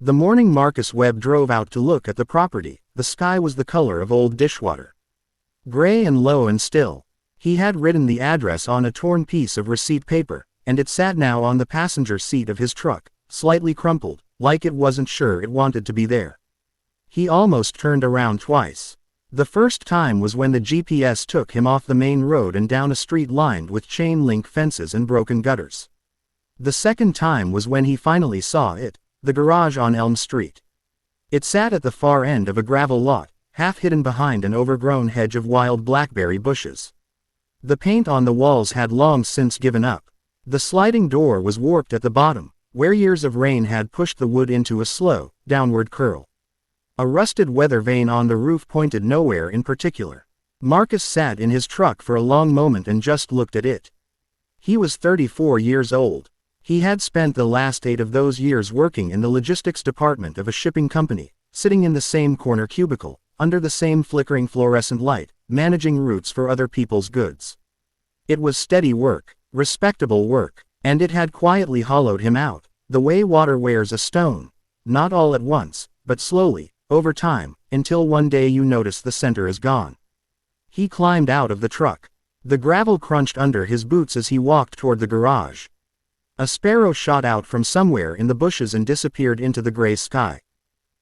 The morning Marcus Webb drove out to look at the property, the sky was the color of old dishwater. Gray and low and still. He had written the address on a torn piece of receipt paper, and it sat now on the passenger seat of his truck, slightly crumpled, like it wasn't sure it wanted to be there. He almost turned around twice. The first time was when the GPS took him off the main road and down a street lined with chain-link fences and broken gutters. The second time was when he finally saw it, the garage on Elm Street. It sat at the far end of a gravel lot, half hidden behind an overgrown hedge of wild blackberry bushes. The paint on the walls had long since given up. The sliding door was warped at the bottom, where years of rain had pushed the wood into a slow, downward curl. A rusted weather vane on the roof pointed nowhere in particular. Marcus sat in his truck for a long moment and just looked at it. He was 34 years old. He had spent the last 8 of those years working in the logistics department of a shipping company, sitting in the same corner cubicle, under the same flickering fluorescent light, managing routes for other people's goods. It was steady work, respectable work, and it had quietly hollowed him out, the way water wears a stone, not all at once, but slowly, over time, until one day you notice the center is gone. He climbed out of the truck. The gravel crunched under his boots as he walked toward the garage. A sparrow shot out from somewhere in the bushes and disappeared into the gray sky.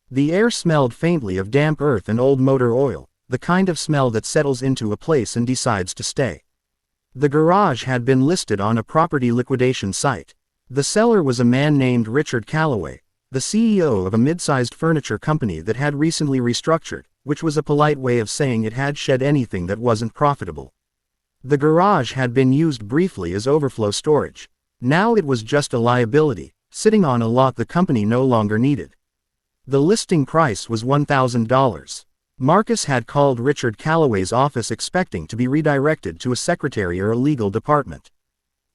The air smelled faintly of damp earth and old motor oil, the kind of smell that settles into a place and decides to stay. The garage had been listed on a property liquidation site. The seller was a man named Richard Calloway, the CEO of a mid-sized furniture company that had recently restructured, which was a polite way of saying it had shed anything that wasn't profitable. The garage had been used briefly as overflow storage. Now it was just a liability, sitting on a lot the company no longer needed. The listing price was $1,000. Marcus had called Richard Calloway's office expecting to be redirected to a secretary or a legal department.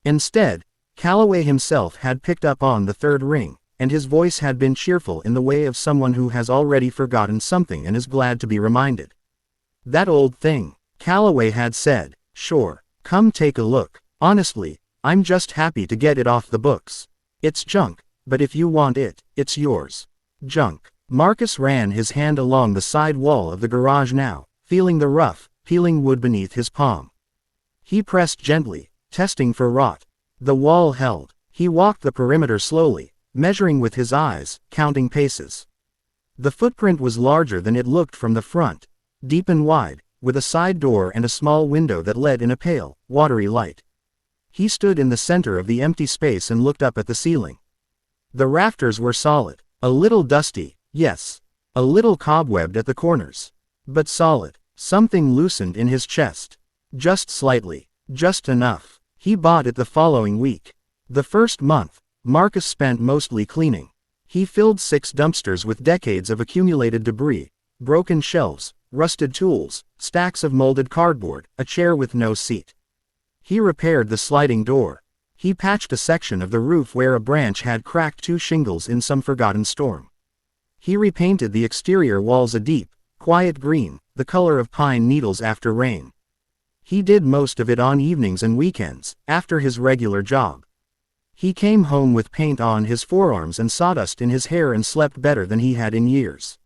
Instead, Calloway himself had picked up on the third ring, and his voice had been cheerful in the way of someone who has already forgotten something and is glad to be reminded. "That old thing," Calloway had said. "Sure, come take a look. Honestly, I'm just happy to get it off the books. It's junk, but if you want it, it's yours." Junk. Marcus ran his hand along the side wall of the garage now, feeling the rough, peeling wood beneath his palm. He pressed gently, testing for rot. The wall held. He walked the perimeter slowly, measuring with his eyes, counting paces. The footprint was larger than it looked from the front, deep and wide, with a side door and a small window that let in a pale, watery light. He stood in the center of the empty space and looked up at the ceiling. The rafters were solid, a little dusty, yes, a little cobwebbed at the corners, but solid. Something loosened in his chest. Just slightly, just enough. He bought it the following week. The first month, Marcus spent mostly cleaning. He filled 6 dumpsters with decades of accumulated debris, broken shelves, rusted tools, stacks of molded cardboard, a chair with no seat. He repaired the sliding door. He patched a section of the roof where a branch had cracked 2 shingles in some forgotten storm. He repainted the exterior walls a deep, quiet green, the color of pine needles after rain. He did most of it on evenings and weekends, after his regular job. He came home with paint on his forearms and sawdust in his hair and slept better than he had in years.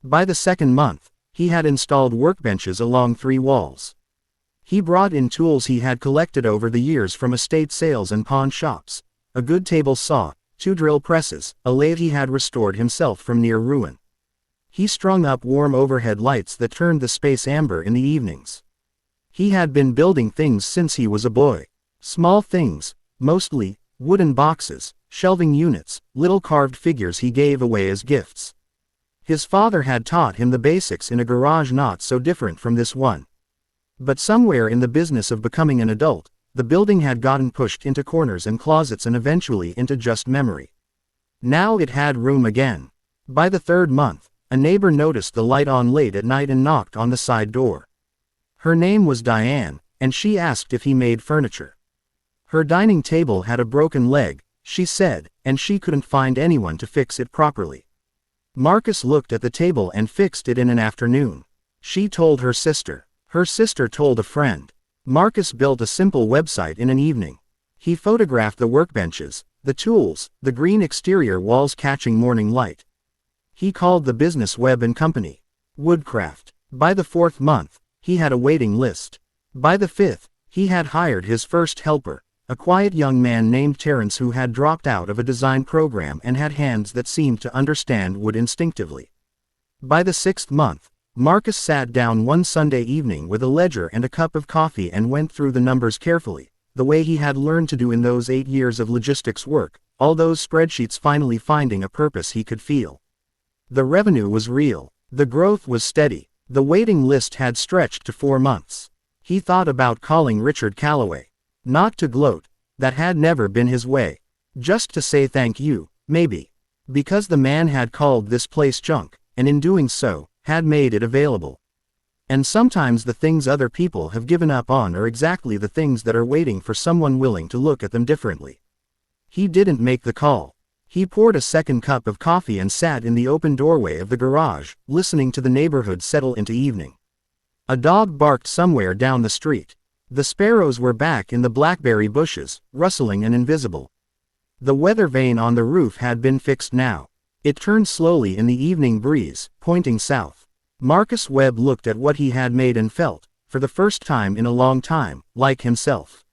By the second month, he had installed workbenches along 3 walls. He brought in tools he had collected over the years from estate sales and pawn shops, a good table saw, 2 drill presses, a lathe he had restored himself from near ruin. He strung up warm overhead lights that turned the space amber in the evenings. He had been building things since he was a boy. Small things, mostly, wooden boxes, shelving units, little carved figures he gave away as gifts. His father had taught him the basics in a garage not so different from this one. But somewhere in the business of becoming an adult, the building had gotten pushed into corners and closets and eventually into just memory. Now it had room again. By the 3rd month, a neighbor noticed the light on late at night and knocked on the side door. Her name was Diane, and she asked if he made furniture. Her dining table had a broken leg, she said, and she couldn't find anyone to fix it properly. Marcus looked at the table and fixed it in an afternoon. She told her sister. Her sister told a friend. Marcus built a simple website in an evening. He photographed the workbenches, the tools, the green exterior walls catching morning light, He called the business Webb and Company. Woodcraft. By the 4th month, he had a waiting list. By the 5th, he had hired his first helper, a quiet young man named Terrence who had dropped out of a design program and had hands that seemed to understand wood instinctively. By the 6th month, Marcus sat down one Sunday evening with a ledger and a cup of coffee and went through the numbers carefully, the way he had learned to do in those 8 years of logistics work, all those spreadsheets finally finding a purpose he could feel. The revenue was real. The growth was steady. The waiting list had stretched to 4 months. He thought about calling Richard Calloway. Not to gloat. That had never been his way. Just to say thank you, maybe. Because the man had called this place junk, and in doing so, had made it available. And sometimes the things other people have given up on are exactly the things that are waiting for someone willing to look at them differently. He didn't make the call. He poured a second cup of coffee and sat in the open doorway of the garage, listening to the neighborhood settle into evening. A dog barked somewhere down the street. The sparrows were back in the blackberry bushes, rustling and invisible. The weather vane on the roof had been fixed now. It turned slowly in the evening breeze, pointing south. Marcus Webb looked at what he had made and felt, for the first time in a long time, like himself.